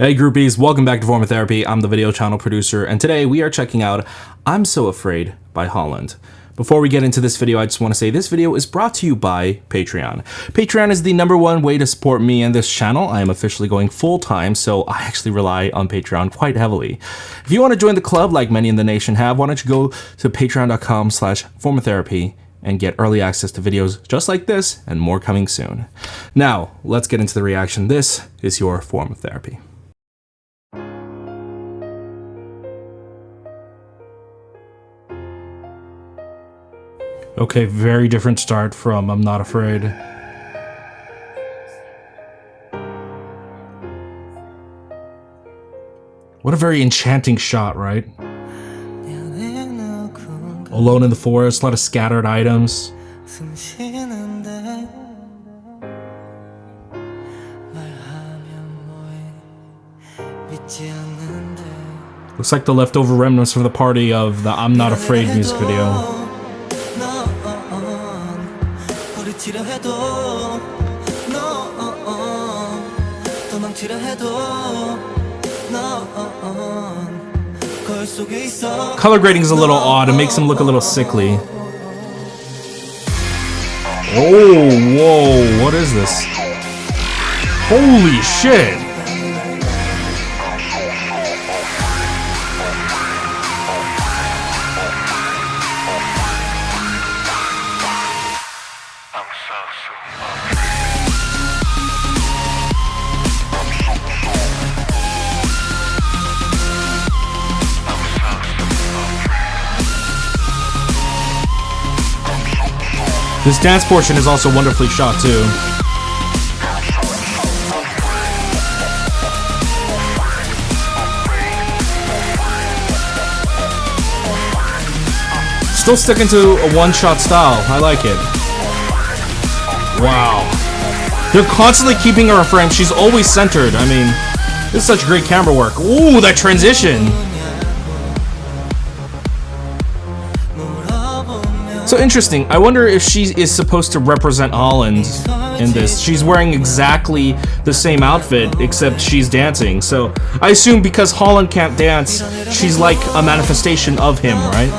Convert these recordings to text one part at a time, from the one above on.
Hey groupies, welcome back to Form of Therapy. I'm the video channel producer, and today we are checking out I'm So Afraid by Holland. Before we get into this video, I just want to say this video is brought to you by Patreon. Patreon is the #1 way to support me and this channel. I am officially going full-time, so I actually rely on Patreon quite heavily. If you want to join the club like many in the nation have, why don't you go to patreon.com/formoftherapy and get early access to videos just like this and more coming soon. Now, let's get into the reaction. This is your Form of Therapy. Okay, very different start from I'm Not Afraid. What a very enchanting shot, right? Alone in the forest, a lot of scattered items. Looks like the leftover remnants from the party of the I'm Not Afraid music video. Color grading is a little odd. It makes him look a little sickly. Oh, whoa, what is this? Holy shit! This dance portion is also wonderfully shot too. Still sticking to a one-shot style. I like it. Wow. They're constantly keeping her in frame. She's always centered. I mean, this is such great camera work. Ooh, that transition. So interesting. I wonder if she is supposed to represent Holland in this. She's wearing exactly the same outfit, except she's dancing. So I assume because Holland can't dance, she's like a manifestation of him, right?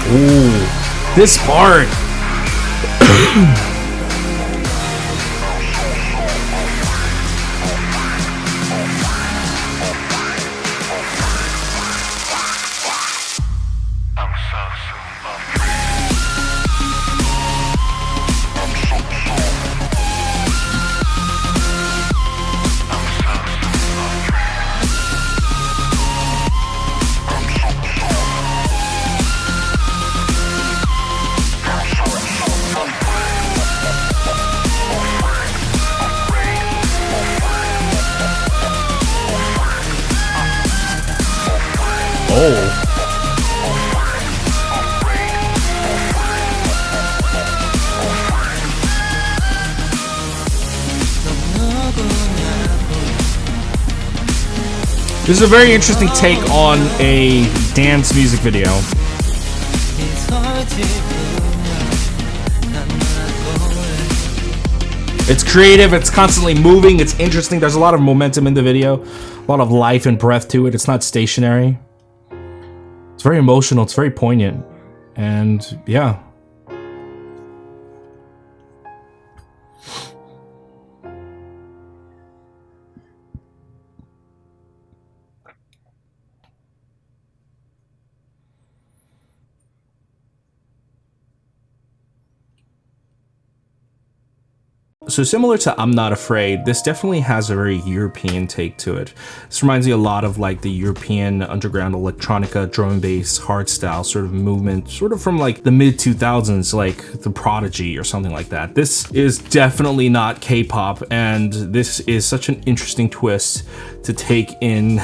Ooh, this part. Oh. This is a very interesting take on a dance music video. It's creative, it's constantly moving, it's interesting, there's a lot of momentum in the video, a lot of life and breath to it, it's not stationary. It's very emotional, it's very poignant, and yeah. So similar to I'm Not Afraid, this definitely has a very European take to it. This reminds me a lot of like the European underground electronica, drum and bass, hardstyle sort of movement, sort of from like the mid-2000s, like The Prodigy or something like that. This is definitely not K-pop, and this is such an interesting twist to take in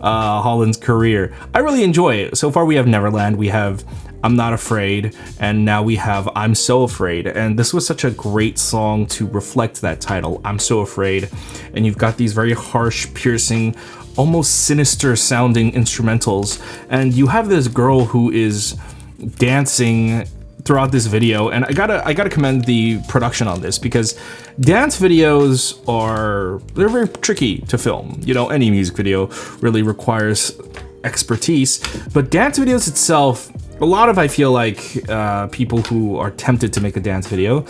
Holland's career. I really enjoy it. So far we have Neverland, we have I'm Not Afraid, and now we have I'm So Afraid. And this was such a great song to reflect that title, I'm So Afraid. And you've got these very harsh, piercing, almost sinister sounding instrumentals, and you have this girl who is dancing throughout this video, and I gotta commend the production on this, because dance videos they're very tricky to film. You know, any music video really requires expertise, but dance videos itself, a lot of, I feel like, people who are tempted to make a dance video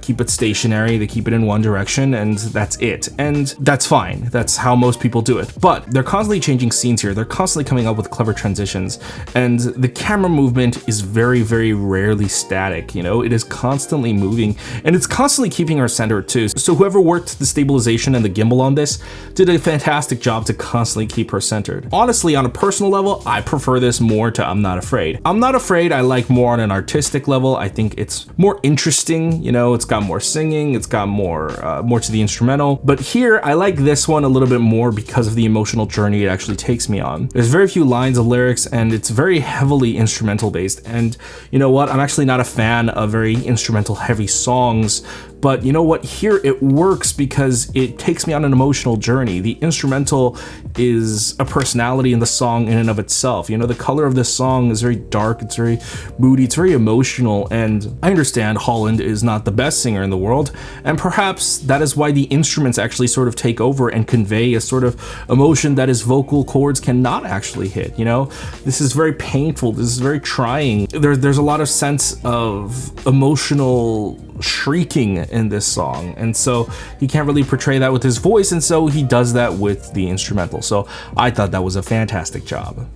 keep it stationary, they keep it in one direction, and that's it. And that's fine, that's how most people do it. But they're constantly changing scenes here, they're constantly coming up with clever transitions, and the camera movement is very, very rarely static, you know? It is constantly moving, and it's constantly keeping her centered too. So whoever worked the stabilization and the gimbal on this did a fantastic job to constantly keep her centered. Honestly, on a personal level, I prefer this more to I'm Not Afraid. I'm Not Afraid I like more on an artistic level. I think it's more interesting, you know, it's got more singing, it's got more to the instrumental. But here, I like this one a little bit more because of the emotional journey it actually takes me on. There's very few lines of lyrics, and it's very heavily instrumental based. And you know what? I'm actually not a fan of very instrumental heavy songs, but you know what? Here it works because it takes me on an emotional journey. The instrumental is a personality in the song in and of itself. You know, the color of this song is very dark, it's very moody, it's very emotional, and I understand Holland is not the best singer in the world, and perhaps that is why the instruments actually sort of take over and convey a sort of emotion that his vocal cords cannot actually hit, you know? This is very painful, this is very trying. There's a lot of sense of emotional shrieking in this song, and so he can't really portray that with his voice, and so he does that with the instrumental. So I thought that was a fantastic job.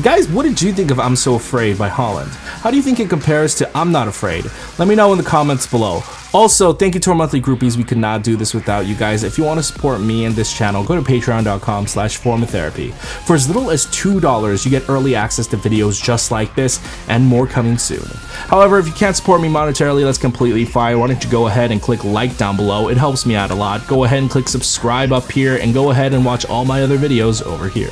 Guys, what did you think of I'm So Afraid by Holland? How do you think it compares to I'm Not Afraid? Let me know in the comments below. Also, thank you to our monthly groupies. We could not do this without you guys. If you want to support me and this channel, go to patreon.com/formatherapy. For as little as $2, you get early access to videos just like this and more coming soon. However, if you can't support me monetarily, that's completely fine. Why don't you go ahead and click like down below? It helps me out a lot. Go ahead and click subscribe up here, and go ahead and watch all my other videos over here.